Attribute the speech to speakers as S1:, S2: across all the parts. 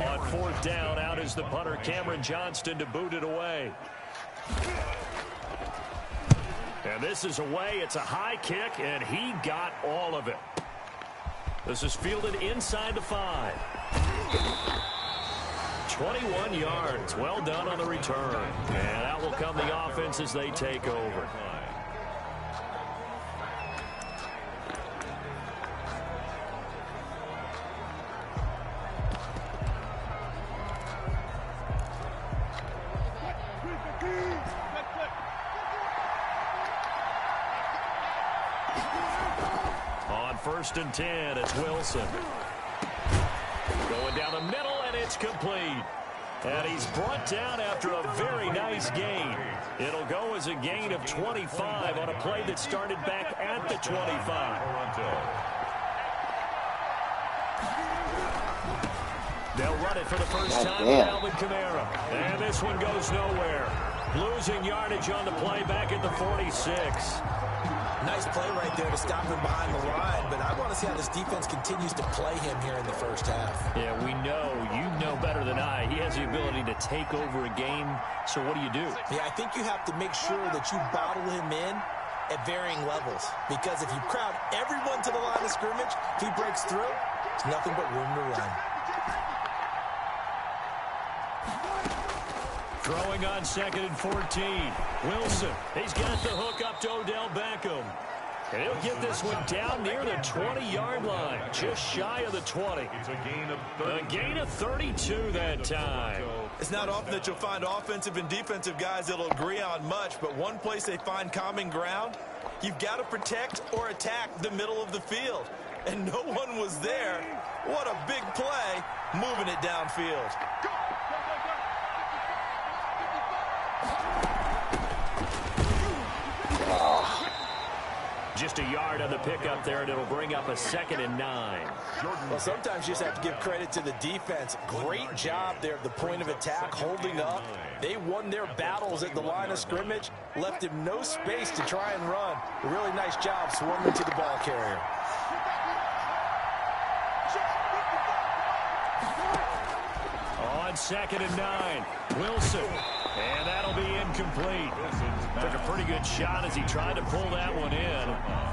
S1: On fourth down, out is the punter, Cameron Johnston, to boot it away. And this is away. It's a high kick, and he got all of it. This is fielded inside the 5. 21 yards. Well done on the return. And out will come the offense as they take over. First and 10, it's Wilson. Going down the middle, and it's complete. And he's brought down after a very nice gain. It'll go as a gain of 25 on a play that started back at the 25. They'll run it for the first time with Alvin Kamara. And this one goes nowhere. Losing yardage on the play back at the 46.
S2: Nice play right there to stop him behind the line, but I want to see how this defense continues to play him here in the first half.
S1: Yeah, we know. You know better than I. He has the ability to take over a game, so what do you do?
S2: Yeah, I think you have to make sure that you bottle him in at varying levels, because if you crowd everyone to the line of scrimmage, if he breaks through, it's nothing but room to run.
S1: Throwing on 2nd and 14. Wilson, he's got the hook up to Odell Beckham. And he'll get this one down near the 20-yard line, just shy of the 20.
S3: It's a
S1: gain of 32 that time.
S4: It's not often that you'll find offensive and defensive guys that'll agree on much, but one place they find common ground, you've got to protect or attack the middle of the field. And no one was there. What a big play, moving it downfield.
S1: Just a yard on the pickup there, and it'll bring up a 2nd and 9.
S2: Well, sometimes you just have to give credit to the defense. Great job there at the point of attack, holding up. They won their battles at the line of scrimmage, left him no space to try and run. A really nice job swarming to the ball carrier.
S1: On 2nd and 9, Wilson. And that'll be incomplete. Took a pretty good shot as he tried to pull that one in.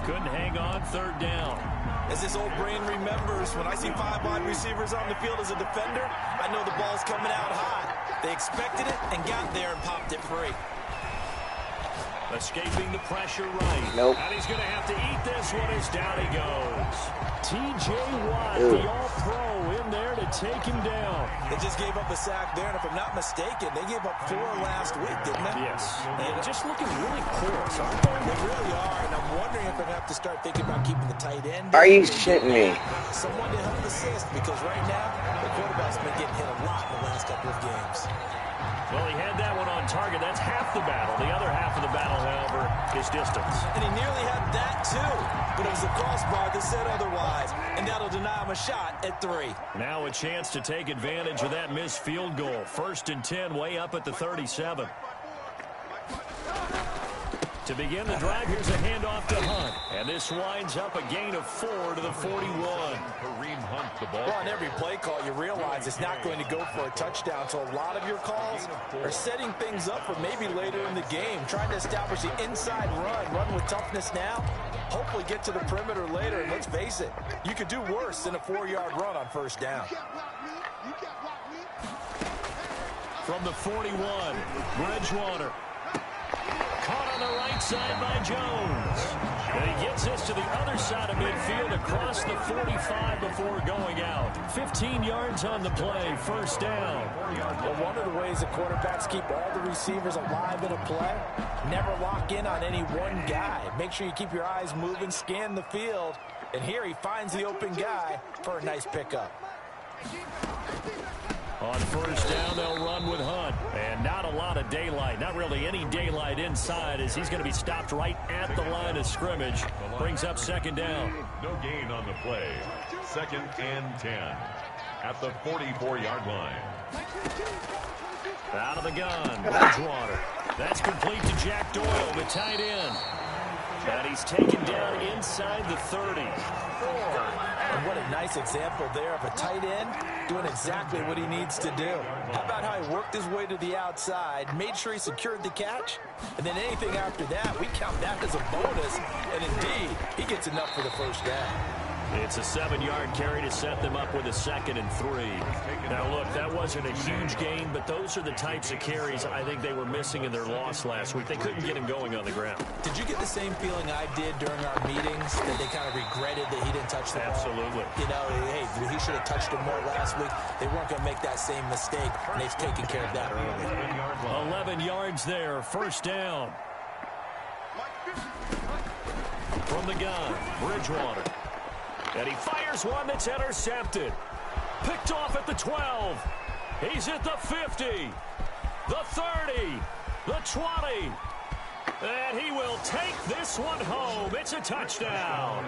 S1: Couldn't hang on, 3rd down.
S4: As this old brain remembers, when I see 5 wide receivers on the field as a defender, I know the ball's coming out hot. They expected it and got there and popped it free.
S1: Escaping the pressure right.
S5: Nope.
S1: And he's going to have to eat this one as down he goes. T.J. Watt, the all-pro, in there to take him down.
S2: They just gave up a sack there, and if I'm not mistaken, they gave up 4 last week, didn't they?
S1: Yes. And just looking really porous, aren't they?
S2: They really are, and I'm wondering if they're going to have to start thinking about keeping the tight end.
S5: Are you shitting me?
S2: Someone to help assist, because right now, the quarterback's been getting hit a lot in the last couple of games.
S1: Well, he had that one on target. That's half the battle. The other half of the battle, however, is distance.
S2: And he nearly had that, too. But it was the crossbar that said otherwise. And that'll deny him a shot at 3.
S1: Now a chance to take advantage of that missed field goal. 1st and 10, way up at the 37. To begin the drive, here's a handoff to Hunt. And this winds up a gain of 4 to the 41.
S3: Kareem Hunt, the ball.
S2: Well, on every play call, you realize it's not going to go for a touchdown. So a lot of your calls are setting things up for maybe later in the game, trying to establish the inside run with toughness now, hopefully get to the perimeter later. And let's face it, you could do worse than a 4-yard run on 1st down.
S1: From the 41, Bridgewater. Caught on the right side by Jones. And he gets this to the other side of midfield across the 45 before going out. 15 yards on the play, 1st down.
S2: Well, one of the ways the quarterbacks keep all the receivers alive in a play, never lock in on any one guy. Make sure you keep your eyes moving, scan the field. And here he finds the open guy for a nice pickup.
S1: On 1st down, they'll run with Hunt. And not a lot of daylight, not really any daylight inside, as he's going to be stopped right at the line of scrimmage. Brings up 2nd down.
S3: No gain on the play. 2nd and 10 at the 44-yard line.
S1: Out of the gun, Bridgewater. That's complete to Jack Doyle, the tight end. And he's taken down inside the 30.
S2: And what a nice example there of a tight end doing exactly what he needs to do. How about how he worked his way to the outside, made sure he secured the catch, and then anything after that, we count that as a bonus. And indeed, he gets enough for the first down.
S1: It's a 7-yard carry to set them up with a 2nd and 3. Now, look, that wasn't a huge gain, but those are the types of carries I think they were missing in their loss last week. They couldn't get him going on the ground.
S2: Did you get the same feeling I did during our meetings, that they kind of regretted that he didn't touch the ball?
S1: Absolutely.
S2: You know, hey, he should have touched him more last week. They weren't going to make that same mistake, and they've taken care of that early.
S1: 11 yards there, first down. From the gun, Bridgewater. And he fires one that's intercepted. Picked off at the 12. He's at the 50. The 30. The 20. And he will take this one home. It's a touchdown.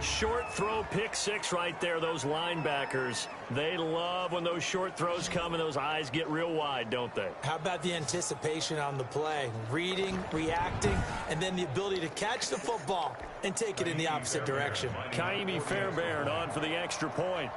S1: Short throw, pick six right there. Those linebackers, they love when those short throws come and those eyes get real wide, don't they?
S2: How about the anticipation on the play? Reading, reacting, and then the ability to catch the football and take it in the opposite direction.
S1: Kaimi Fairbairn on for the extra point.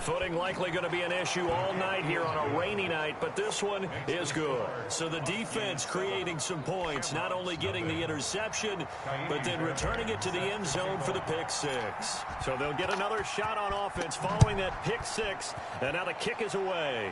S1: Footing likely going to be an issue all night here on a rainy night, but this one is good. So the defense creating some points, not only getting the interception, but then returning it to the end zone for the pick six. So they'll get another shot on offense following that pick six, and now the kick is away.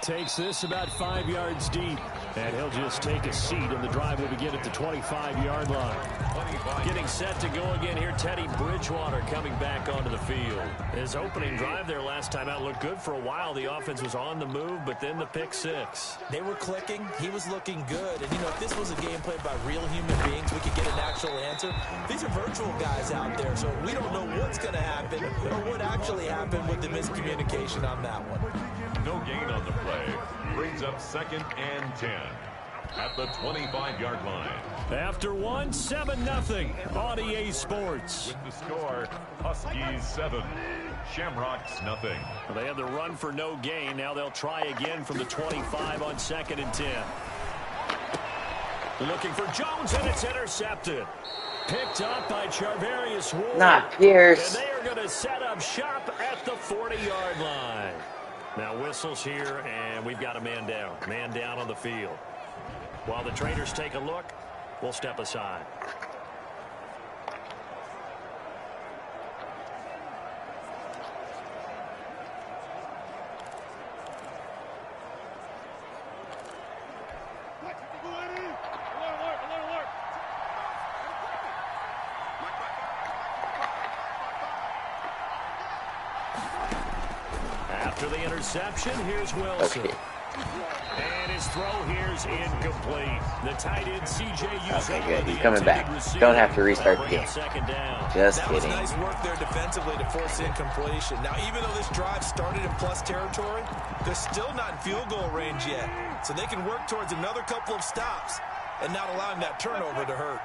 S1: Takes this about 5 yards deep, and he'll just take a seat, and the drive will begin at the 25-yard line. Getting set to go again here, Teddy Bridgewater coming back onto the field. His opening drive there last time out looked good for a while. The offense was on the move, but then the pick six.
S2: They were clicking. He was looking good. And, you know, if this was a game played by real human beings, we could get an actual answer. These are virtual guys out there, so we don't know what's going to happen or what actually happened with the miscommunication on that one.
S3: No gain on the play. Brings up 2nd and 10 at the 25-yard line.
S1: After one, 7-0 on EA Sports.
S3: With the score, Huskies 7, Shamrocks nothing.
S1: Well, they had the run for no gain. Now they'll try again from the 25 on 2nd and 10. Looking for Jones, and it's intercepted. Picked up by Charvarius Ward.
S5: Not Pierce.
S1: And they are going to set up shop at the 40-yard line. Now whistles here, and we've got a man down. Man down on the field. While the traders take a look, we'll step aside. After the interception, here's Wilson.
S5: Okay.
S1: And his throw here's incomplete. The tight end C.J.
S5: Okay, good. He's coming back. Don't have to restart the game. Just
S2: that
S5: kidding.
S2: was nice work there defensively to force incompletion. Now, even though this drive started in plus territory, they're still not in field goal range yet. So they can work towards another couple of stops and not allowing that turnover to hurt.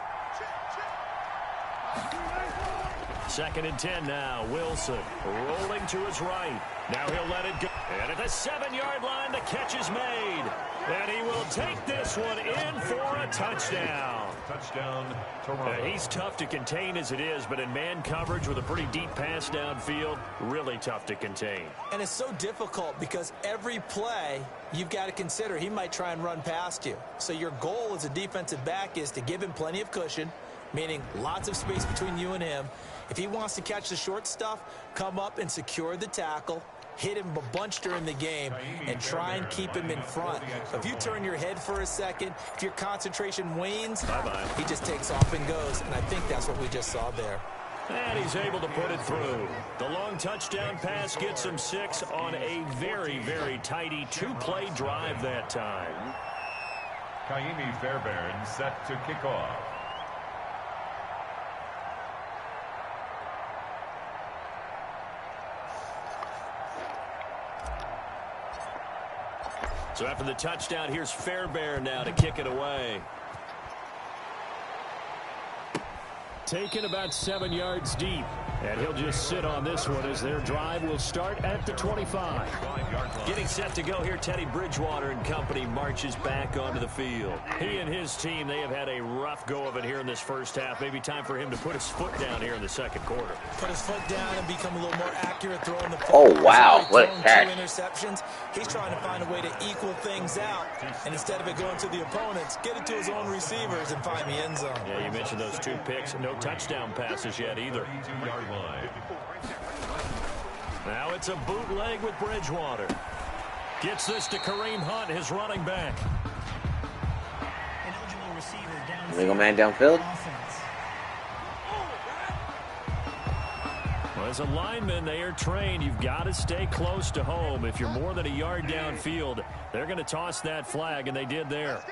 S1: 2nd and 10 now. Wilson rolling to his right. Now he'll let it go. And at the 7-yard line, the catch is made. And he will take this one in for a touchdown.
S3: Touchdown, Toronto.
S1: He's tough to contain as it is, but in man coverage with a pretty deep pass downfield, really tough to contain.
S2: And it's so difficult because every play you've got to consider he might try and run past you. So your goal as a defensive back is to give him plenty of cushion, meaning lots of space between you and him. If he wants to catch the short stuff, come up and secure the tackle, hit him a bunch during the game, and try and keep him in front. If you turn your head for a second, if your concentration wanes, he just takes off and goes, and I think that's what we just saw there.
S1: And he's able to put it through. The long touchdown pass gets him 6 on a very, very tidy 2-play drive that time.
S3: Kaimi Fairbairn set to kick off.
S1: So after the touchdown, here's Fairbairn now to kick it away. Taken about 7 yards deep. And he'll just sit on this one as their drive will start at the 25. Getting set to go here, Teddy Bridgewater and company marches back onto the field. He and his team, they have had a rough go of it here in this first half. Maybe time for him to put his foot down here in the second quarter.
S2: Put his foot down and become a little more accurate throwing the football.
S5: Oh, wow. What a catch.
S2: 2 interceptions. He's trying to find a way to equal things out. And instead of it going to the opponents, get it to his own receivers and find the end zone.
S1: Yeah, you mentioned those 2 picks. No touchdown passes yet either. Now it's a bootleg with Bridgewater. Gets this to Kareem Hunt, his running back.
S5: Legal man downfield.
S1: Well, as a lineman, they are trained. You've got to stay close to home. If you're more than a yard downfield, they're going to toss that flag, and they did there.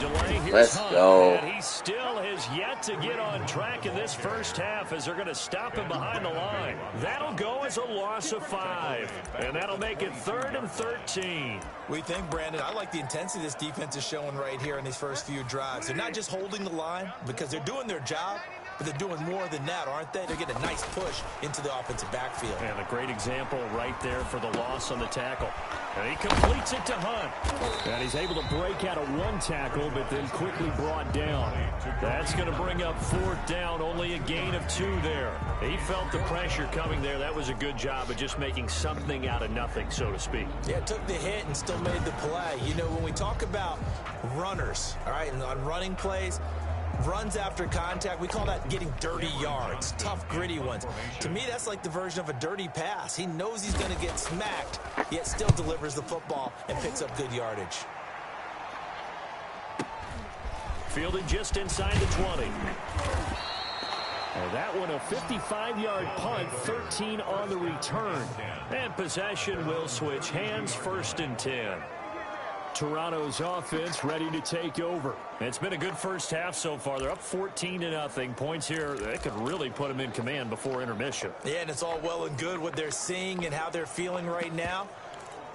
S1: Delay.
S5: Let's go.
S1: And he still has yet to get on track in this first half as they're going to stop him behind the line. That'll go as a loss of 5. And that'll make it 3rd and 13.
S2: We think, Brandon, I like the intensity this defense is showing right here in these first few drives. They're not just holding the line because they're doing their job, but they're doing more than that, aren't they? They're getting a nice push into the offensive backfield.
S1: And a great example right there for the loss on the tackle. And he completes it to Hunt. And he's able to break out of 1 tackle, but then quickly brought down. That's going to bring up 4th down, only a gain of 2 there. He felt the pressure coming there. That was a good job of just making something out of nothing, so to speak.
S2: Yeah, took the hit and still made the play. You know, when we talk about runners, all right, and on running plays, runs after contact, we call that getting dirty yards, tough, gritty ones. To me, that's like the version of a dirty pass. He knows he's going to get smacked, yet still delivers the football and picks up good yardage.
S1: Fielded just inside the 20. And that one a 55-yard punt, 13 on the return. And possession will switch hands, 1st and 10. Toronto's offense ready to take over. It's been a good first half so far. They're up 14-0. Points here, they could really put them in command before intermission.
S2: Yeah, and it's all well and good what they're seeing and how they're feeling right now.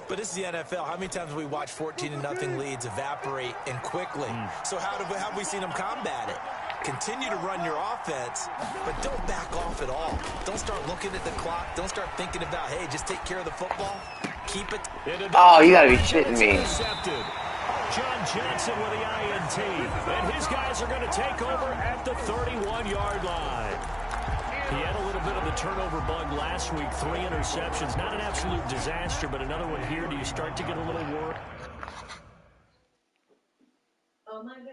S2: But this is the NFL. How many times have we watched 14-0 leads evaporate and quickly? So how have we seen them combat it? Continue to run your offense, but don't back off at all. Don't start looking at the clock. Don't start thinking about, hey, just take care of the football. Keep it.
S5: Oh, you got to be shitting me.
S1: John Johnson with the INT. And his guys are going to take over at the 31-yard line. He had a little bit of the turnover bug last week. 3 interceptions. Not an absolute disaster, but another one here. Do you start to get a little worried?
S6: Oh, my God.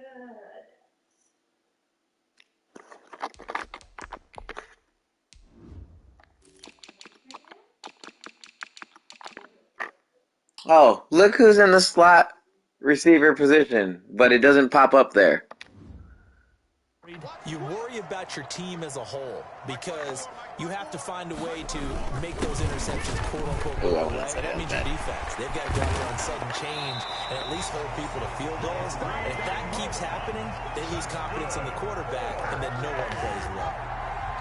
S5: Oh, look who's in the slot receiver position, but it doesn't pop up there.
S2: You worry about your team as a whole because you have to find a way to make those interceptions, quote-unquote, go away. That means your defense. They've got to go out there on sudden change and at least hold people to field goals. And if that keeps happening, they lose confidence in the quarterback, and then no one plays well.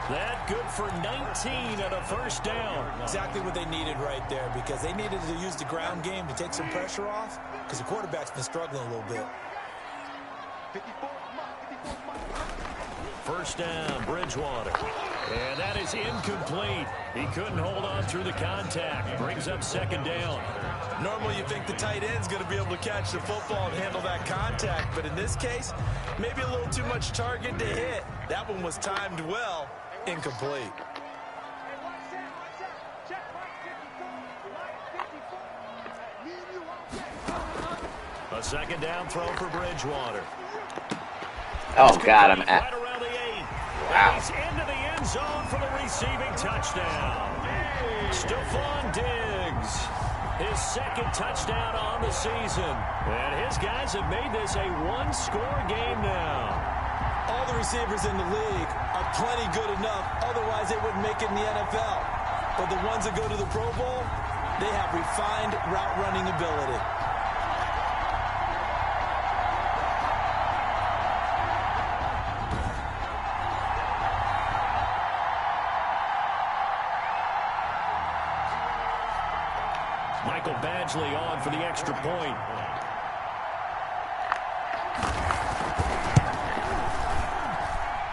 S1: That good for 19 and a 1st down.
S2: Exactly what they needed right there because they needed to use the ground game to take some pressure off because the quarterback's been struggling a little bit.
S1: 1st down, Bridgewater. And that is incomplete. He couldn't hold on through the contact. Brings up 2nd down.
S4: Normally you think the tight end's going to be able to catch the football and handle that contact, but in this case, maybe a little too much target to hit. That one was timed well. Incomplete.
S1: A 2nd down throw for Bridgewater.
S5: Oh, God, I'm
S1: right around the 8.
S5: Wow.
S1: He's into the end zone for the receiving touchdown. Stephon Diggs, his 2nd touchdown on the season. And his guys have made this a 1-score game now.
S2: All the receivers in the league are plenty good enough. Otherwise, they wouldn't make it in the NFL. But the ones that go to the Pro Bowl, they have refined route running ability.
S1: Michael Badgley on for the extra point.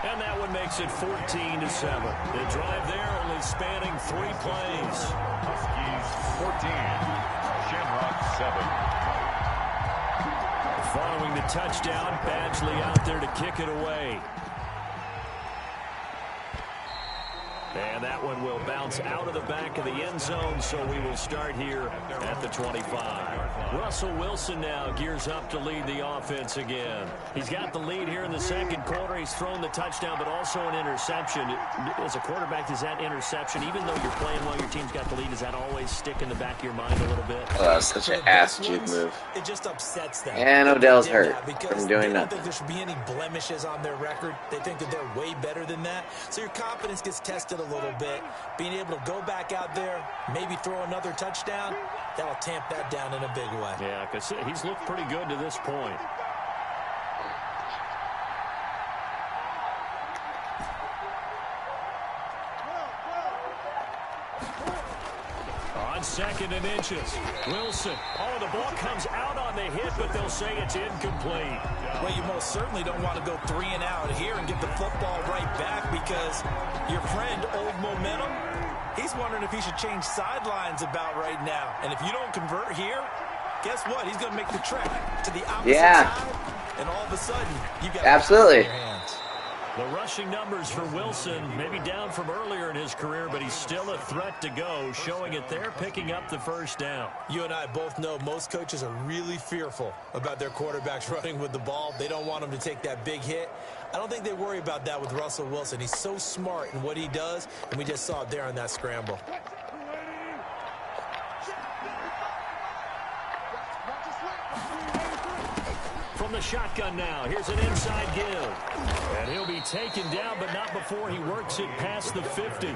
S1: And that one makes it 14-7. The drive there only spanning 3 plays.
S3: Huskies 14, Shamrock 7.
S1: Following the touchdown, Badgley out there to kick it away. And that one will bounce out of the back of the end zone, so we will start here at the 25. Russell Wilson now gears up to lead the offense again. He's got the lead here in the second quarter. He's thrown the touchdown, but also an interception. As a quarterback, is that interception, even though you're playing while your team's got the lead, does that always stick in the back of your mind a little bit?
S5: Oh, that's such an ass juke move.
S2: It just upsets them.
S5: And Odell's hurt from doing
S2: nothing. They don't
S5: nothing.
S2: think there should be any blemishes on their record. They think that they're way better than that. So your confidence gets tested a little bit. Being able to go back out there, maybe throw another touchdown, that'll tamp that down in a big way.
S1: Yeah, because he's looked pretty good to this point. On 2nd and inches, Wilson. Oh, the ball comes out on the hit, but they'll say it's incomplete.
S2: Well, you most certainly don't want to go 3 and out here and get the football right back, because your friend, Old Momentum, he's wondering if he should change sidelines about right now. And if you don't convert here, guess what? He's going to make the trek to the opposite side, and all of a sudden, you got
S5: absolutely.
S2: your hands.
S1: The rushing numbers for Wilson, maybe down from earlier in his career, but he's still a threat to go, showing it there, picking up the first down.
S2: You and I both know most coaches are really fearful about their quarterbacks running with the ball. They don't want them to take that big hit. I don't think they worry about that with Russell Wilson. He's so smart in what he does, and we just saw it there on that scramble.
S1: From the shotgun now, here's an inside give. And he'll be taken down, but not before he works it past the 50.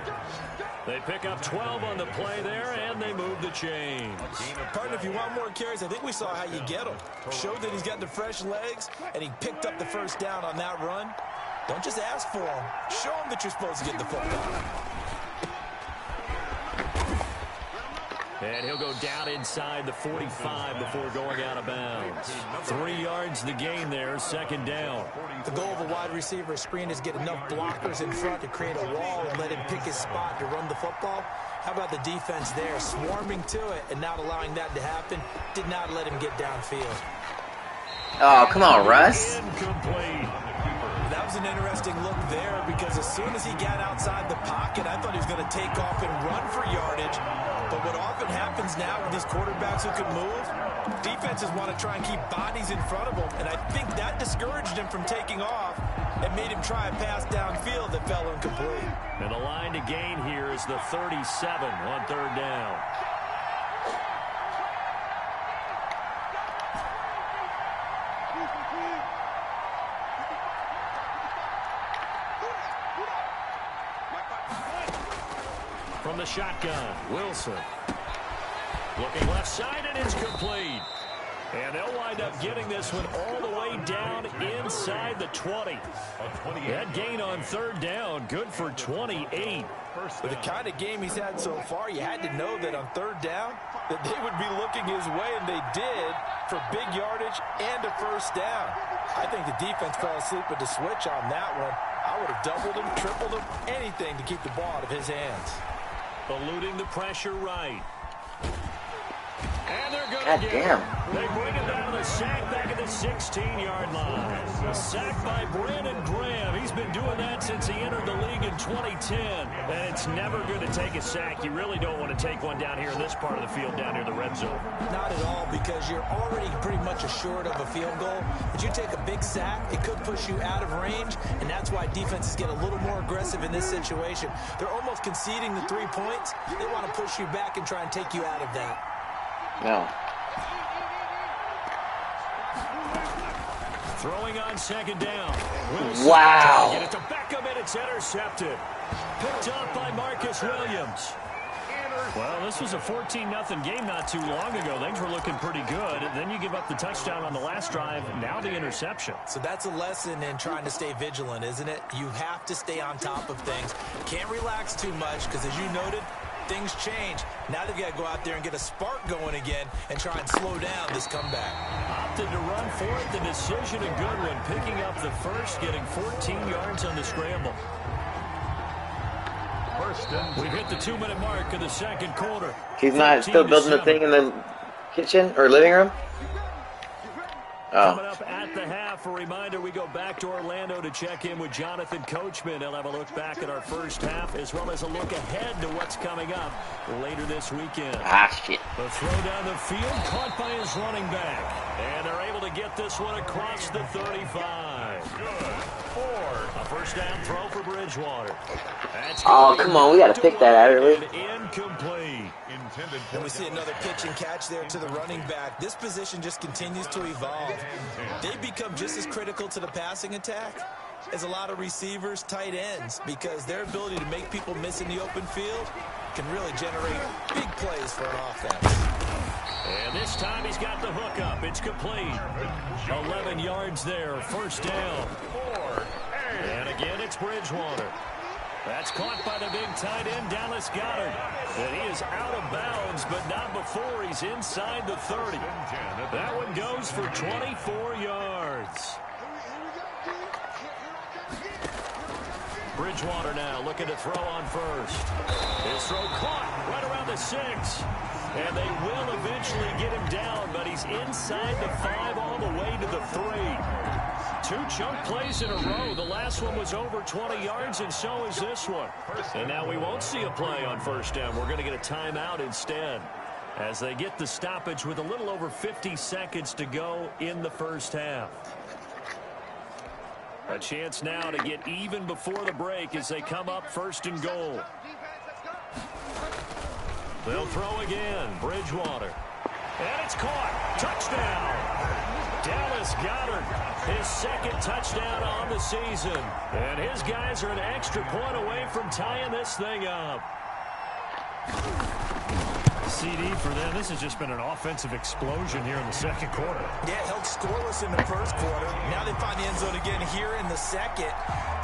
S1: They pick up 12 on the play there, and they move the chains.
S2: Partner, if you want more carries, I think we saw how you get him. Showed that he's got the fresh legs, and he picked up the first down on that run. Don't just ask for him. Show him that you're supposed to get the football.
S1: And he'll go down inside the 45 before going out of bounds. 3 yards the gain there, 2nd down.
S2: The goal of a wide receiver screen is get enough blockers in front to create a wall and let him pick his spot to run the football. How about the defense there, swarming to it and not allowing that to happen? Did not let him get downfield.
S5: Oh, come on, Russ.
S1: Incomplete.
S2: That was an interesting look there, because as soon as he got outside the pocket, I thought he was going to take off and run for yardage. But what often happens now with these quarterbacks who can move, defenses want to try and keep bodies in front of them, and I think that discouraged him from taking off and made him try a pass downfield that fell incomplete.
S1: And the line to gain here is the 37 on 3rd down. From the shotgun, Wilson. Looking left side, and it's complete. And they'll wind up getting this one all the way down inside the 20. That gain on 3rd down, good for 28.
S2: With the kind of game he's had so far, you had to know that on 3rd down, that they would be looking his way, and they did, for big yardage and a first down. I think the defense fell asleep with the switch on that one. I would have doubled him, tripled him, anything to keep the ball out of his hands.
S1: Eluding the pressure right. And they're
S5: God
S1: going to
S5: damn.
S1: They bring it down to the sack back at the 16-yard line. A sack by Brandon Graham. He's been doing that since he entered the league in 2010. And it's never good to take a sack. You really don't want to take one down here in this part of the field, down near the red zone.
S2: Not at all, because you're already pretty much assured of a field goal. But you take a big sack, it could push you out of range, and that's why defenses get a little more aggressive in this situation. They're almost conceding the 3 points. They want to push you back and try and take you out of that.
S5: No.
S1: Throwing on 2nd down. Wilson.
S5: Wow.
S1: Get it to Beckham, and it's intercepted. Picked up by Marcus Williams. Well, this was a 14-0 game not too long ago. Things were looking pretty good. Then you give up the touchdown on the last drive. Now the interception.
S2: So that's a lesson in trying to stay vigilant, isn't it? You have to stay on top of things. Can't relax too much, because as you noted, things change. Now they've got to go out there and get a spark going again and try and slow down this comeback.
S1: opted to run for it. The decision a good one, picking up the first, getting 14 yards on the scramble. We've hit the 2-minute mark of the second quarter.
S5: He's not still building the thing in the kitchen or living room?
S1: Coming up at the half, a reminder, we go back to Orlando to check in with Jonathan Coachman. He'll have a look back at our first half as well as a look ahead to what's coming up later this weekend.
S5: Shit.
S1: The throw down the field, caught by his running back. And they're able to get this one across the 35. A first down throw for Bridgewater.
S5: Come on, we got to pick that out early.
S1: Incomplete.
S2: And we see another pitch and catch there to the running back. This position just continues to evolve. They become just as critical to the passing attack as a lot of receivers, tight ends, because their ability to make people miss in the open field can really generate big plays for an offense.
S1: And this time he's got the hook up. It's complete. 11 yards there, first down. And again, it's Bridgewater. That's caught by the big tight end, Dallas Goedert. And he is out of bounds, but not before he's inside the 30. That one goes for 24 yards. Bridgewater now looking to throw on first. His throw caught right around the 6. And they will eventually get him down, but he's inside the 5 all the way to the 3. 2 chunk plays in a row. The last one was over 20 yards, and so is this one. And now we won't see a play on first down. We're going to get a timeout instead as they get the stoppage with a little over 50 seconds to go in the first half. A chance now to get even before the break as they come up first and goal. They'll throw again. Bridgewater. And it's caught. Touchdown. Dallas Goedert, his second touchdown on the season. And his guys are an extra point away from tying this thing up. CD for them. This has just been an offensive explosion here in the second quarter.
S2: Yeah, held scoreless in the first quarter. Now they find the end zone again here in the second.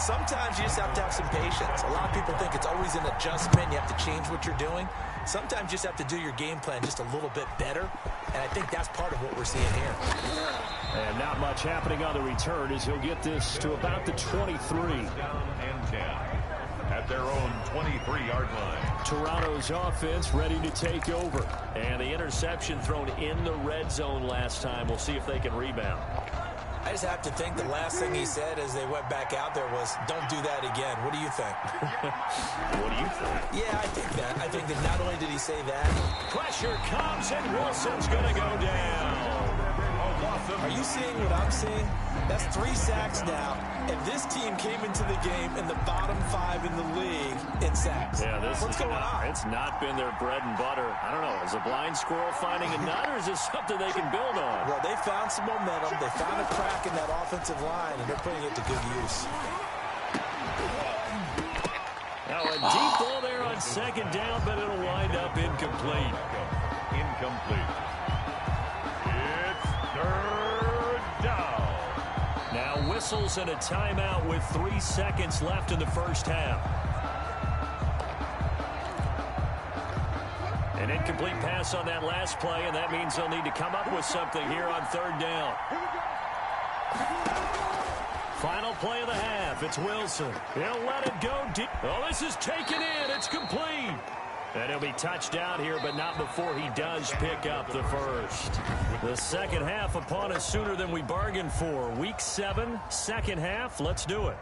S2: Sometimes you just have to have some patience. A lot of people think it's always an adjustment. You have to change what you're doing. Sometimes you just have to do your game plan just a little bit better. And I think that's part of what we're seeing here.
S1: And not much happening on the return as he'll get this to about the 23.
S3: Down and 10 at their own 23-yard line.
S1: Toronto's offense ready to take over. And the interception thrown in the red zone last time. We'll see if they can rebound.
S2: I just have to think the last thing he said as they went back out there was, don't do that again. What do you think?
S1: What do you think?
S2: Yeah, I think that. I think that not only did he say that.
S1: Pressure comes and Wilson's going to go down.
S2: Are you seeing what I'm seeing? That's 3 sacks now. And this team came into the game in the bottom 5 in the league in sacks.
S1: Yeah,
S2: What's going on?
S1: It's not been their bread and butter. I don't know. Is a blind squirrel finding a nut, or is this something they can build on?
S2: Well, they found some momentum. They found a crack in that offensive line, and they're putting it to good use.
S1: Now a deep ball there on second down, but it'll wind up incomplete.
S3: Incomplete. It's third down.
S1: Now whistles and a timeout with 3 seconds left in the first half. An incomplete pass on that last play, and that means they'll need to come up with something here on third down. Final play of the half. It's Wilson. He'll let it go deep. Oh, this is taken in. It's complete. And he'll be touched down here, but not before he does pick up the first. The second half upon us sooner than we bargained for. Week 7, second half. Let's do it.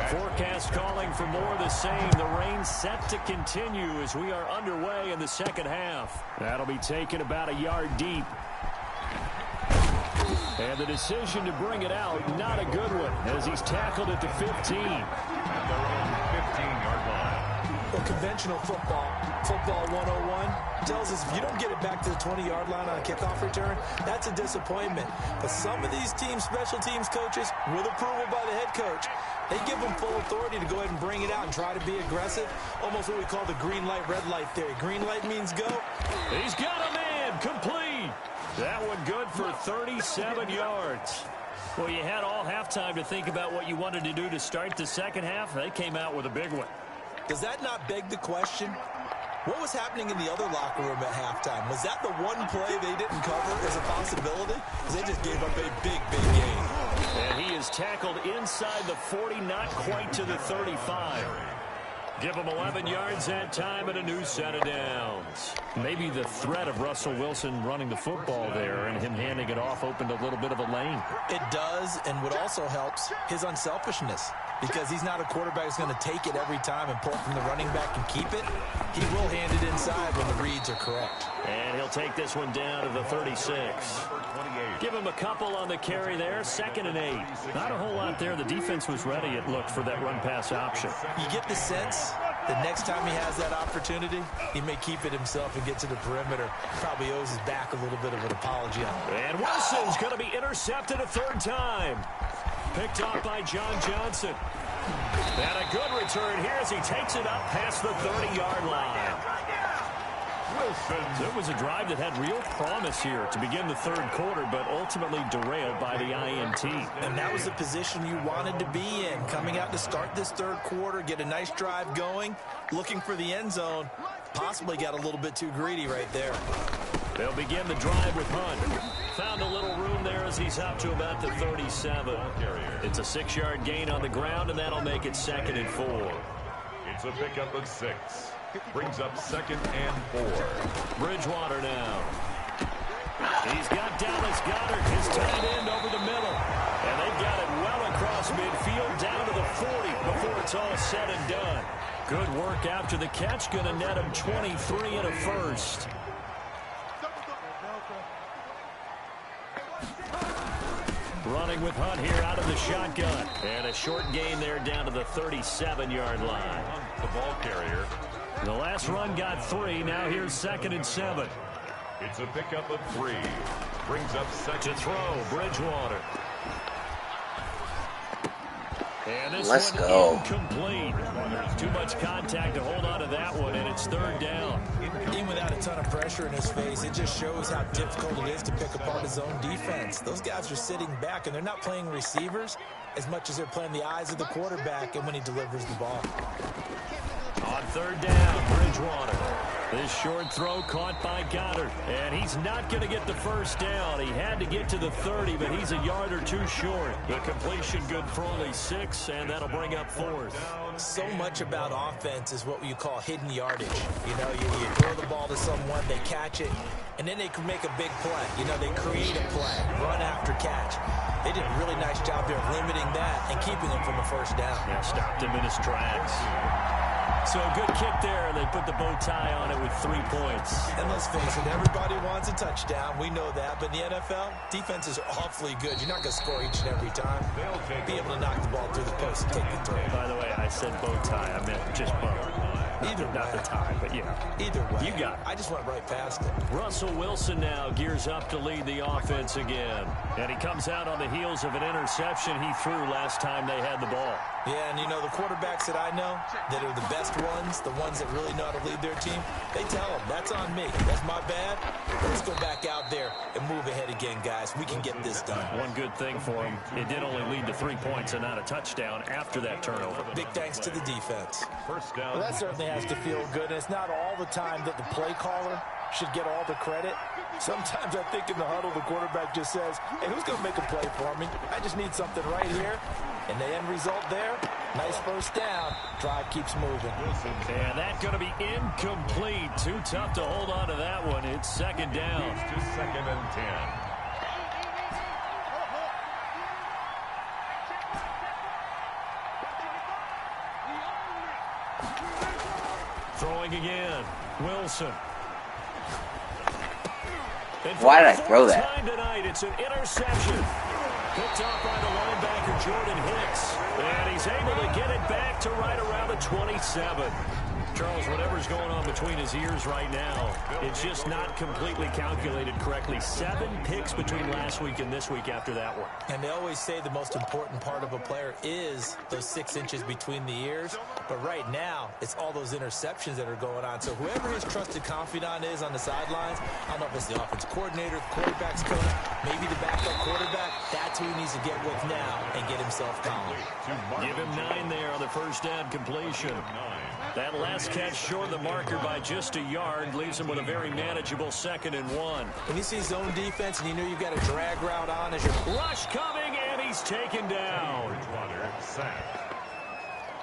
S1: Forecast calling for more of the same. The rain set to continue as we are underway in the second half. That'll be taken about a yard deep. And the decision to bring it out, not a good one, as he's tackled at the 15.
S3: At their own 15-yard line.
S2: Well, conventional football 101, tells us if you don't get it back to the 20-yard line on a kickoff return, that's a disappointment. But some of these teams, special teams coaches, with approval by the head coach, they give them full authority to go ahead and bring it out and try to be aggressive. Almost what we call the green light, red light theory. Green light means go.
S1: He's got a man, complete. That one good for 37 yards. Well, you had all halftime to think about what you wanted to do to start the second half. They came out with a big one.
S4: Does that not beg the question? What was happening in the other locker room at halftime? Was that the one play they didn't cover as a possibility? Because they just gave up a big, big gain.
S1: And he is tackled inside the 40, not quite to the 35. Give him 11 yards that time and a new set of downs. Maybe the threat of Russell Wilson running the football there and him handing it off opened a little bit of a lane.
S4: It does, and what also helps, his unselfishness. Because he's not a quarterback who's going to take it every time and pull it from the running back and keep it. He will hand it inside when the reads are correct.
S1: And he'll take this one down to the 36. Give him a couple on the carry there. 2nd and 8. Not a whole lot there. The defense was ready, it looked, for that run-pass option.
S4: You get the sense that next time he has that opportunity, he may keep it himself and get to the perimeter. Probably owes his back a little bit of an apology on it.
S1: And Wilson's going to be intercepted a 3rd time. Picked off by John Johnson. And a good return here as he takes it up past the 30-yard line. Wilson. It was a drive that had real promise here to begin the 3rd quarter, but ultimately derailed by the INT.
S4: And that was the position you wanted to be in. Coming out to start this 3rd quarter, get a nice drive going, looking for the end zone. Possibly got a little bit too greedy right there.
S1: They'll begin the drive with Hunt. Found a little room there as he's out to about the 37. It's a 6-yard gain on the ground, and that'll make it 2nd and 4.
S3: It's a pickup of 6. Brings up 2nd and 4.
S1: Bridgewater now. He's got Dallas Goedert, his tight end, over the middle. And they've got it well across midfield down to the 40 before it's all said and done. Good work after the catch. Going to net him 23 and a first. Running with Hunt here out of the shotgun. And a short gain there down to the 37-yard line.
S3: The ball carrier.
S1: The last run got 3. Now here's 2nd and 7.
S3: It's a pickup of 3. Brings up 2nd.
S1: To throw, Bridgewater. And this
S5: Let's
S1: one
S5: go.
S1: incomplete. Too much contact to hold on to that one, and it's 3rd down.
S4: Even without a ton of pressure in his face, it just shows how difficult it is to pick apart his own defense. Those guys are sitting back, and they're not playing receivers as much as they're playing the eyes of the quarterback and when he delivers the ball.
S1: On 3rd down, Bridgewater. This short throw caught by Goddard. And he's not going to get the first down. He had to get to the 30, but he's a yard or 2 short. The completion good for only 6, and that'll bring up 4th.
S4: So much about offense is what you call hidden yardage. You know, you throw the ball to someone, they catch it, and then they can make a big play. You know, they create a play, run after catch. They did a really nice job there of limiting that and keeping him from a first down.
S1: Yeah, stopped him in his tracks. So a good kick there, and they put the bow tie on it with 3 points.
S4: And let's face it, everybody wants a touchdown. We know that. But in the NFL, defenses are awfully good. You're not going to score each and every time. Be able to knock the ball through the post and take the throw.
S1: By the way, I said bow tie. I meant just bow.
S4: Either way.
S1: Not the tie, but yeah.
S4: Either way.
S1: You got it.
S4: I just went right past it.
S1: Russell Wilson now gears up to lead the offense again. And he comes out on the heels of an interception he threw last time they had the ball.
S4: Yeah, and you know, the quarterbacks that I know that are the best ones, the ones that really know how to lead their team, they tell them, that's on me. That's my bad. Let's go back out there and move ahead again, guys. We can get this done.
S1: One good thing for him, it did only lead to 3 points and not a touchdown after that turnover.
S4: Big thanks to the defense.
S3: First down.
S2: Well, that certainly has to feel good, and it's not all the time that the play caller should get all the credit. Sometimes I think in the huddle, the quarterback just says, hey, who's going to make a play for me? I just need something right here. And the end result there, nice first down. Drive keeps moving.
S1: And that's going to be incomplete. Too tough to hold on to that one. It's 2nd down.
S3: It's just 2nd and 10.
S1: Throwing again. Wilson.
S5: Why did I throw that?
S1: Time tonight, it's an interception. Picked off by the linebacker, Jordan Hicks. And he's able to get it back to right around the 27. Charles, whatever's going on between his ears right now, it's just not completely calculated correctly. 7 picks between last week and this week after that one.
S4: And they always say the most important part of a player is those 6 inches between the ears. But right now, it's all those interceptions that are going on. So whoever his trusted confidant is on the sidelines, I don't know if it's the offensive coordinator, the quarterback's coach, maybe the backup quarterback, that's who he needs to get with now and get himself calm.
S1: Give him 9 there on the first down completion. That last catch short of the marker by just a yard leaves him with a very manageable 2nd and 1.
S2: When you see zone defense and you know you've got a drag route on as your
S1: rush coming, and he's taken down.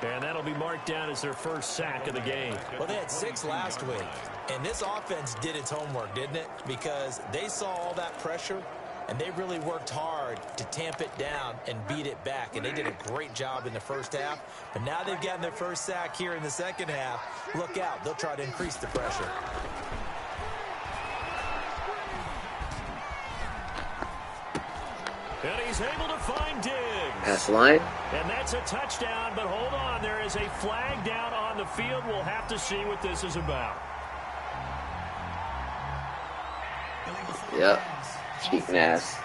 S1: And that'll be marked down as their first sack of the game.
S2: Well, they had 6 last week, and this offense did its homework, didn't it? Because they saw all that pressure, and they really worked hard to tamp it down and beat it back. And they did a great job in the first half. But now they've gotten their first sack here in the second half. Look out. They'll try to increase the pressure.
S1: And he's able to find Diggs.
S5: Pass line.
S1: And that's a touchdown, but hold on. There is a flag down on the field. We'll have to see what this is about.
S5: Yep. Cheating ass.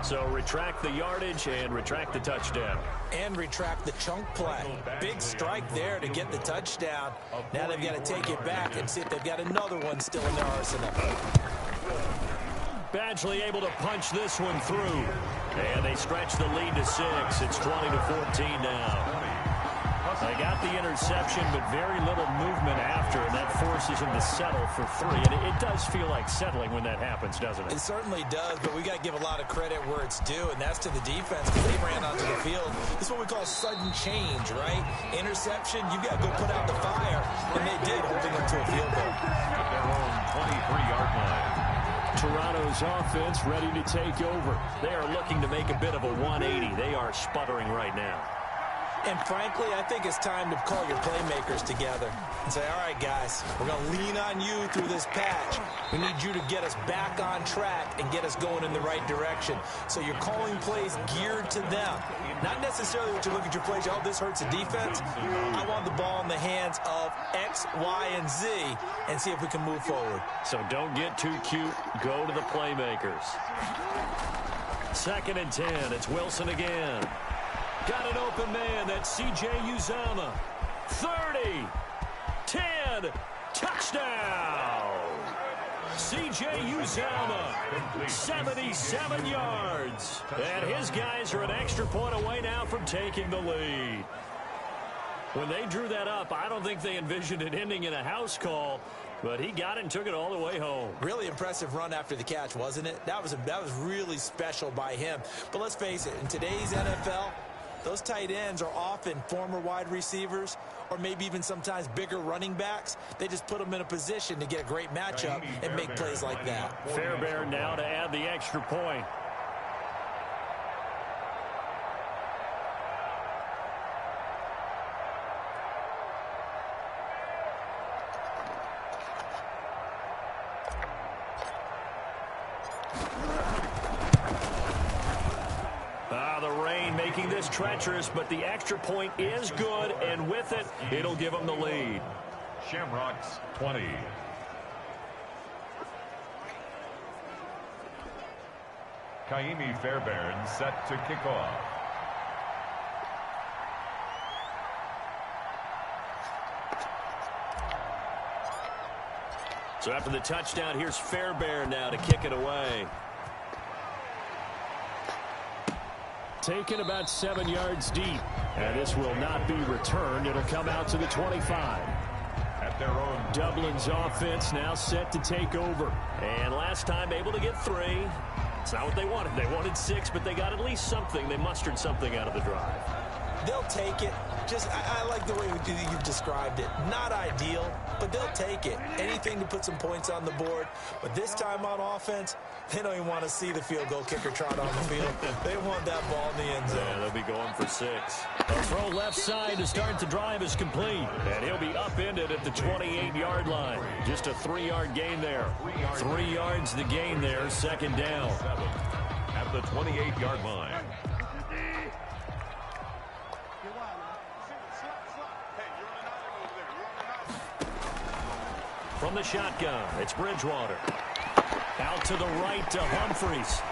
S1: So retract the yardage and retract the touchdown.
S2: And retract the chunk play. Big strike there to get the touchdown. Now they've got to take it back and see if they've got another one still in their arsenal.
S1: Badgley able to punch this one through. And they stretch the lead to 6. It's 20-14 now. They got the interception, but very little movement after, and that forces them to settle for 3. And it does feel like settling when that happens, doesn't it?
S2: It certainly does, but we got to give a lot of credit where it's due, and that's to the defense because they ran onto the field. This is what we call sudden change, right? Interception, you got to go put out the fire, and they did, holding them to a field goal.
S3: At their own 23-yard line.
S1: Toronto's offense ready to take over. They are looking to make a bit of a 180. They are sputtering right now.
S2: And frankly, I think it's time to call your playmakers together and say, all right, guys, we're going to lean on you through this patch. We need you to get us back on track and get us going in the right direction. So you're calling plays geared to them. Not necessarily what you look at your plays, oh, this hurts the defense. I want the ball in the hands of X, Y, and Z and see if we can move forward.
S1: So don't get too cute. Go to the playmakers. 2nd and 10. It's Wilson again. Got an open man. That's C.J. Uzomah. 30. 10. Touchdown. C.J. Uzomah. 77 yards. And his guys are an extra point away now from taking the lead. When they drew that up, I don't think they envisioned it ending in a house call. But he got it and took it all the way home.
S2: Really impressive run after the catch, wasn't it? That was really special by him. But let's face it, in today's NFL, those tight ends are often former wide receivers or maybe even sometimes bigger running backs. They just put them in a position to get a great matchup and make plays like that.
S1: Fairbairn now to add the extra point. Making this treacherous, but the extra point is good, and with it, it'll give them the lead.
S3: Shamrocks 20. Kaimi Fairbairn set to kick off.
S1: So after the touchdown, here's Fairbairn now to kick it away. Taken about 7 yards deep. And this will not be returned. It'll come out to the 25.
S3: At their own.
S1: Dublin's offense now set to take over. And last time able to get 3. It's not what they wanted. They wanted 6, but they got at least something. They mustered something out of the drive.
S2: They'll take it. I like the way you've described it. Not ideal, but they'll take it. Anything to put some points on the board. But this time on offense, they don't even want to see the field goal kicker trot on the field. They want that ball in the end zone.
S1: Yeah, they'll be going for 6. A throw left side to start the drive is complete. And he'll be upended at the 28-yard line. Just a 3-yard gain there. 3 yards the gain there, 2nd down.
S3: At the 28-yard line.
S1: From the shotgun, it's Bridgewater. Out to the right to Humphries.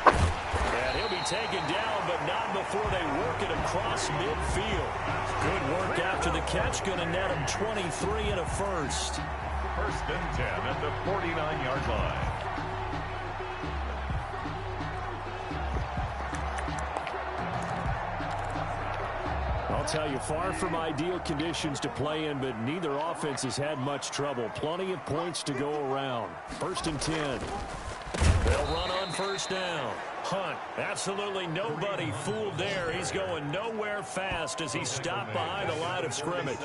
S1: And he'll be taken down, but not before they work it across midfield. Good work after the catch. Going to net him 23 and a first.
S3: 1st and 10 at the 49-yard line.
S1: tell you, far from ideal conditions to play in, but neither offense has had much trouble. Plenty of points to go around. 1st and 10. They'll run on 1st down. Hunt, absolutely nobody fooled there. He's going nowhere fast as he stopped behind the line of scrimmage.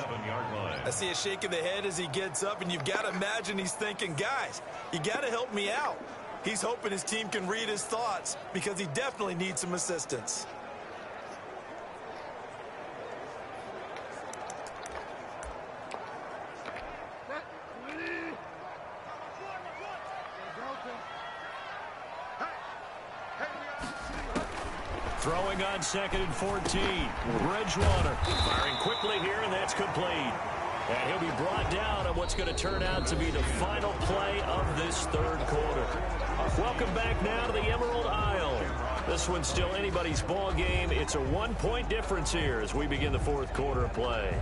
S4: I see a shake of the head as he gets up, and you've got to imagine he's thinking, guys, you got to help me out. He's hoping his team can read his thoughts because he definitely needs some assistance.
S1: Throwing on 2nd and 14. Bridgewater firing quickly here, and that's complete. And he'll be brought down on what's going to turn out to be the final play of this 3rd quarter. Welcome back now to the Emerald Isle. This one's still anybody's ball game. It's a 1-point difference here as we begin the 4th quarter of play.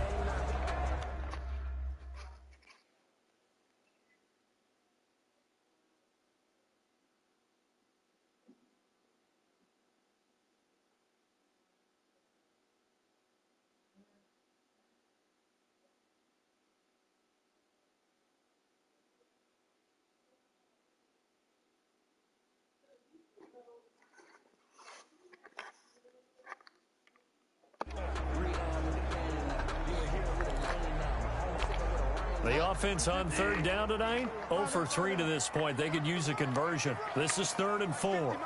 S1: The offense on 3rd down tonight, 0 for 3 to this point. They could use a conversion. This is 3rd and 4.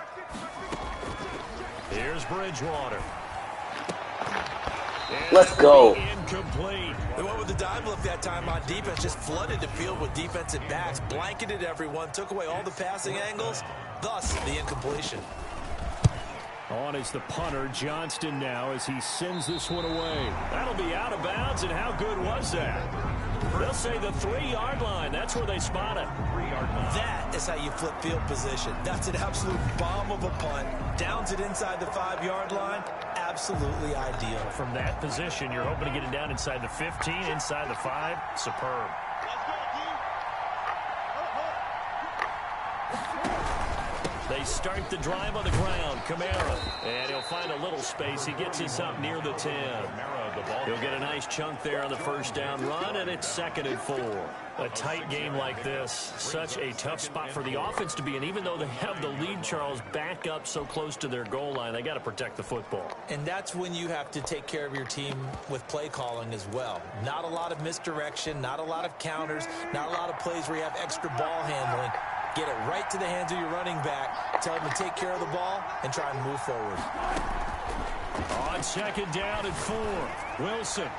S1: Here's Bridgewater. And
S5: Let's go.
S1: Incomplete.
S4: They went with the dive look that time on defense, just flooded the field with defensive backs, blanketed everyone, took away all the passing angles, thus the incompletion.
S1: On is the punter, Johnston now, as he sends this one away. That'll be out of bounds, and how good was that? They'll say the 3-yard line. That's where they spot it. 3-yard line.
S4: That is how you flip field position. That's an absolute bomb of a punt. Downs it inside the 5-yard line. Absolutely ideal.
S1: From that position, you're hoping to get it down inside the 15, inside the 5. Superb. They start the drive on the ground. Kamara. And he'll find a little space. He gets us up near the 10. He'll get a nice chunk there on the 1st down run, and it's 2nd and 4. A tight game like this, such a tough spot for the offense to be in. Even though they have the lead, Charles, back up so close to their goal line, they got to protect the football.
S2: And that's when you have to take care of your team with play calling as well. Not a lot of misdirection, not a lot of counters, not a lot of plays where you have extra ball handling. Get it right to the hands of your running back. Tell him to take care of the ball and try and move forward.
S1: On 2nd down and 4, Wilson.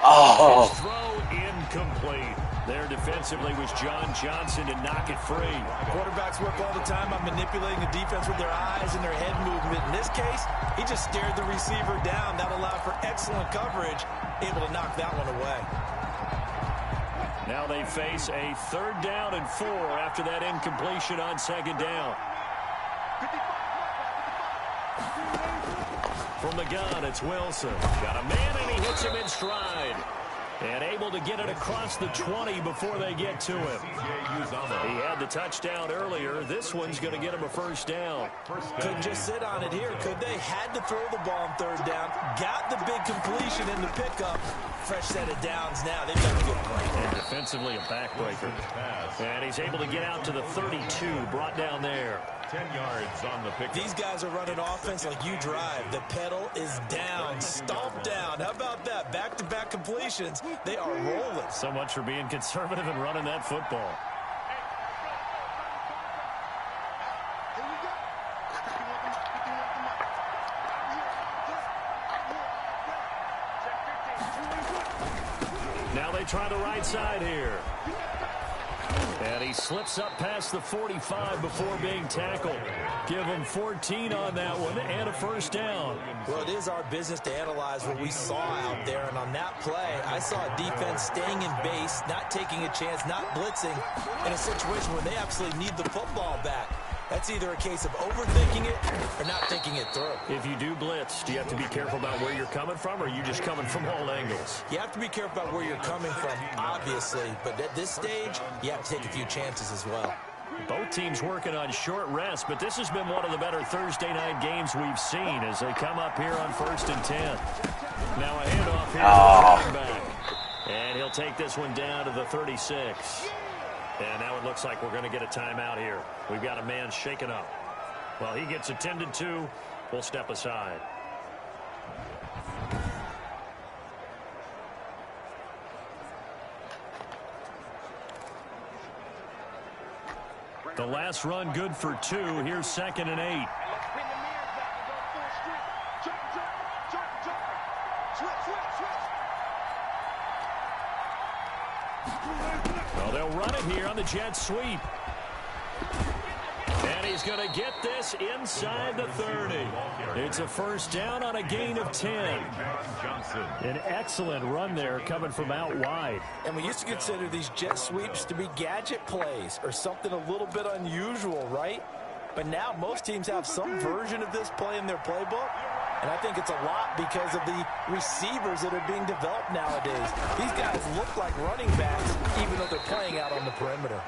S5: Oh.
S1: His throw incomplete. There defensively was John Johnson to knock it free.
S4: Quarterbacks work all the time on manipulating the defense with their eyes and their head movement. In this case, he just stared the receiver down. That allowed for excellent coverage, able to knock that one away.
S1: Now they face a 3rd down and 4 after that incompletion on 2nd down. From the gun, it's Wilson. Got a man, and he hits him in stride. And able to get it across the 20 before they get to him. He had the touchdown earlier. This one's going to get him a 1st down.
S4: Couldn't just sit on it here, could they? Had to throw the ball on 3rd down. Got the big completion in the pickup. Fresh set of downs now. They've got a good play.
S1: And defensively a backbreaker. And he's able to get out to the 32. Brought down there.
S3: 10 yards on the pick.
S4: These guys are running offense like you drive. The pedal is down, stomped down. How about that? Back-to-back completions. They are rolling.
S1: So much for being conservative and running that football. Now they try the right side here. And he slips up past the 45 before being tackled. Give him 14 on that one and a 1st down.
S2: Well, it is our business to analyze what we saw out there. And on that play, I saw a defense staying in base, not taking a chance, not blitzing in a situation where they absolutely need the football back. That's either a case of overthinking it or not thinking it through.
S1: If you do blitz, do you have to be careful about where you're coming from, or are you just coming from all angles?
S2: You have to be careful about where you're coming from, obviously. But at this stage, you have to take a few chances as well.
S1: Both teams working on short rest, but this has been one of the better Thursday night games we've seen as they come up here on 1st and 10. Now a handoff here to the back. And he'll take this one down to the 36. And now it looks like we're going to get a timeout here. We've got a man shaken up. Well, he gets attended to. We'll step aside. The last run good for 2. Here's 2nd and 8. Well, they'll run it here on the jet sweep. And he's going to get this inside the 30. It's a first down on a gain of 10. An excellent run there coming from out wide.
S2: And we used to consider these jet sweeps to be gadget plays or something a little bit unusual, right? But now most teams have some version of this play in their playbook. And I think it's a lot because of the receivers that are being developed nowadays. These guys look like running backs, even though they're playing out on the perimeter.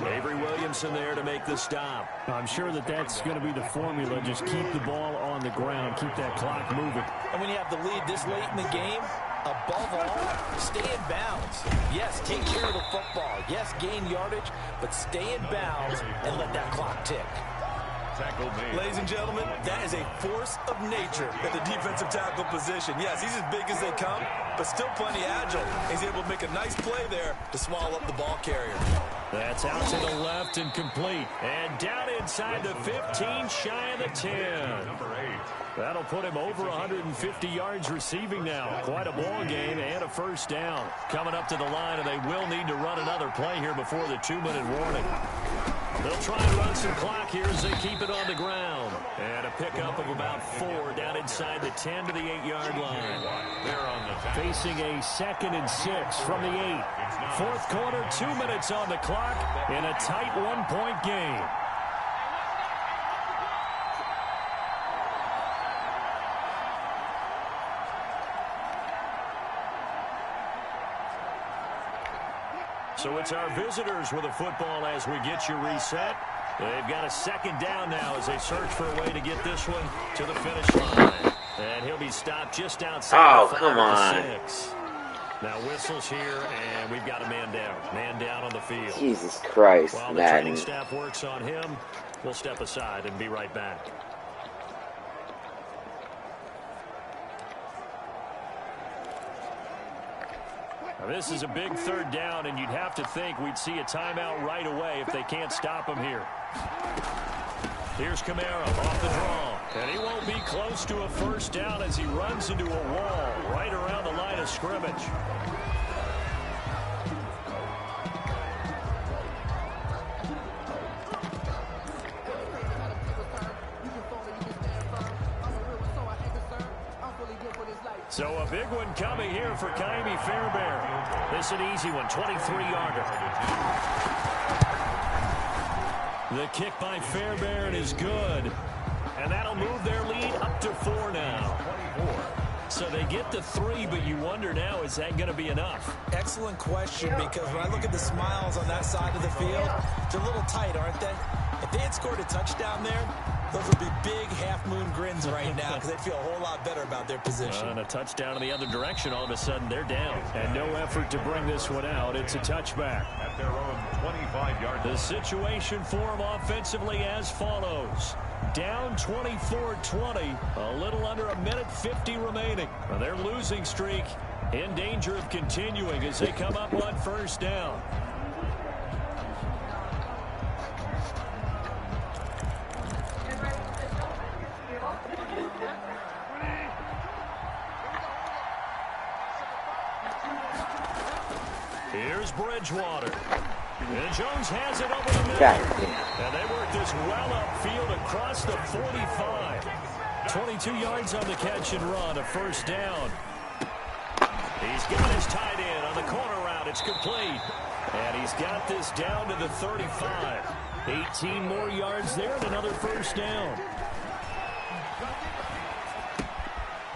S1: Avery Williamson there to make the stop.
S6: I'm sure that's going to be the formula. Just keep the ball on the ground. Keep that clock moving.
S2: And when you have the lead this late in the game, above all, stay in bounds. Yes, take care of the football. Yes, gain yardage, but stay in bounds and let that clock tick.
S4: Ladies and gentlemen, that is a force of nature at the defensive tackle position. Yes, he's as big as they come, but still plenty agile. He's able to make a nice play there to swallow up the ball carrier.
S1: That's out to the left and complete. And down inside the 15, shy of the 10. That'll put him over 150 yards receiving now. Quite a ball game and a first down. Coming up to the line, and they will need to run another play here before the 2-minute warning. They'll try and run some clock here as they keep it on the ground. And a pickup of about 4 down inside the 10 to the 8-yard line.
S3: They're on the
S6: Facing a 2nd and 6 from the 8.
S1: Fourth quarter, 2 minutes on the clock in a tight 1-point game. So it's our visitors with a football as we get you reset. They've got a 2nd down now as they search for a way to get this one to the finish line. And he'll be stopped just outside the 5 to 6. Now whistles here, and we've got a man down. Man down on the field.
S5: Jesus Christ,
S1: While the training staff works on him, we'll step aside and be right back. Now, this is a big 3rd down, and you'd have to think we'd see a timeout right away if they can't stop him here. Here's Kamara off the draw, and he won't be close to a first down as he runs into a wall right around the line of scrimmage. So a big one coming here for Kaimi Fairbairn. This is an easy one, 23-yarder. The kick by Fairbairn is good. And that'll move their lead up to 4 now. So they get the 3, but you wonder now, is that going to be enough?
S2: Excellent question, because when I look at the smiles on that side of the field, they're a little tight, aren't they? If they had scored a touchdown there, those would be big half-moon grins right now because they'd feel a whole lot better about their position.
S1: And a touchdown in the other direction, all of a sudden they're down.
S6: And no effort to bring this one out. It's a touchback.
S3: At their own 25-yard line.
S1: The situation for them offensively as follows. Down 24-20, a little under a minute 50 remaining. Well, their losing streak in danger of continuing as they come up on first down. Here's Bridgewater. And Jones has it over the middle. And they work this well upfield across the 45. 22 yards on the catch and run, a first down. He's got his tight end on the corner route. It's complete. And he's got this down to the 35. 18 more yards there and another first down.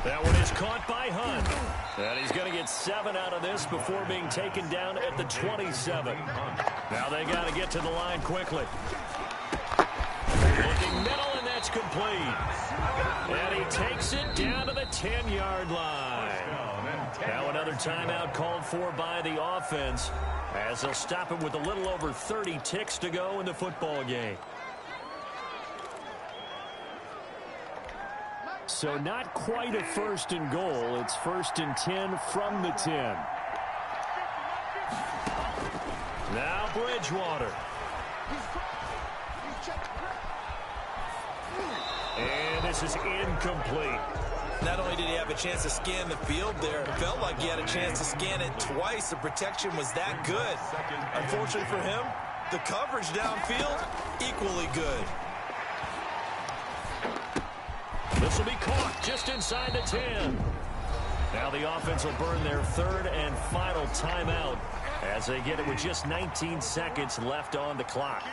S1: That one is caught by Hunt. And he's going to get 7 out of this before being taken down at the 27. Now they got to get to the line quickly. Looking middle, and that's complete. And he takes it down to the 10-yard line. another timeout called for by the offense, as they'll stop it with a little over 30 ticks to go in the football game.
S6: So not quite a 1st and goal. It's 1st and 10 from the 10.
S1: Now Bridgewater. And this is incomplete.
S4: Not only did he have a chance to scan the field there, it felt like he had a chance to scan it twice. The protection was that good. Unfortunately for him, the coverage downfield, equally good.
S1: This will be caught just inside the 10. Now the offense will burn their 3rd and final timeout as they get it with just 19 seconds left on the clock.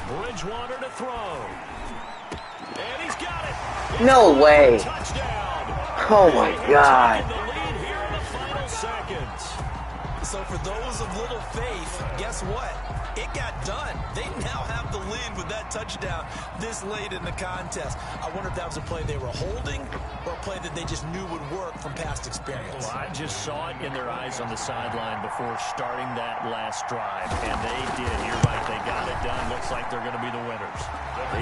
S1: Bridgewater to throw. And he's got it.
S5: No way.
S1: Touchdown.
S5: Oh my God.
S1: The lead here in the final seconds.
S4: So for those of little faith, guess what? It got done. They now have the lead with that touchdown this late in the contest. I wonder if that was a play they were holding or a play that they just knew would work from past experience.
S1: Well, I just saw it in their eyes on the sideline before starting that last drive, and they did. You're right. They got it done. Looks like they're going to be the winners.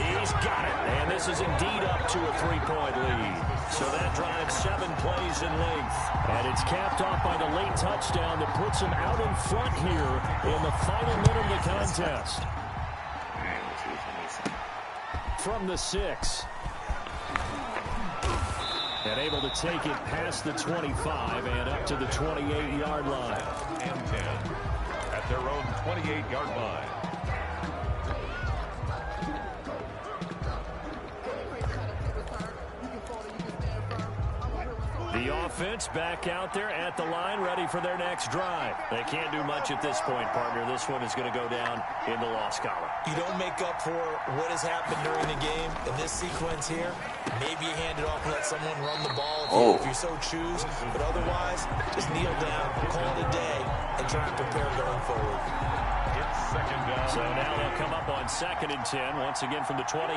S1: He's got it, and this is indeed up to a 3-point lead. So that drives 7 plays in length.
S6: And it's capped off by the late touchdown that puts them out in front here in the final minute of the contest. From the 6. And able to take it past the 25 and up to the 28-yard line.
S3: And 10 at their own 28-yard line.
S1: The offense back out there at the line, ready for their next drive. They can't do much at this point, partner. This one is going to go down in the loss column.
S4: You don't make up for what has happened during the game in this sequence here. Maybe you hand it off and let someone run the ball if you so choose. But otherwise, just kneel down, call it a day, and try and prepare going forward.
S3: It's 2nd down.
S1: So now they'll come up on 2nd and 10, once again from the 28.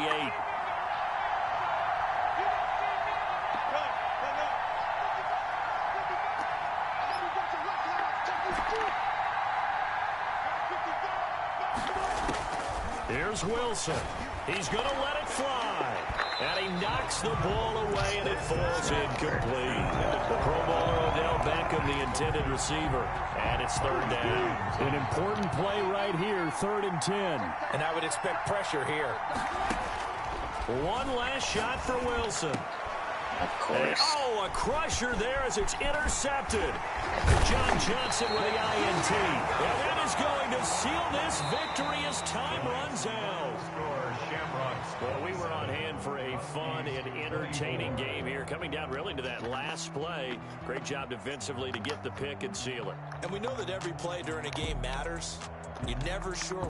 S1: Here's Wilson. He's going to let it fly. And he knocks the ball away, and it falls incomplete. The Pro Bowler Odell Beckham, the intended receiver. And it's 3rd down.
S6: An important play right here, 3rd and 10.
S2: And I would expect pressure here.
S1: One last shot for Wilson.
S5: Of course.
S1: A crusher there as it's intercepted. John Johnson with the INT. And that is going to seal this victory as time runs out. Well, we were on hand for a fun and entertaining game here. Coming down really to that last play. Great job defensively to get the pick and seal it.
S4: And we know that every play during a game matters. You're never sure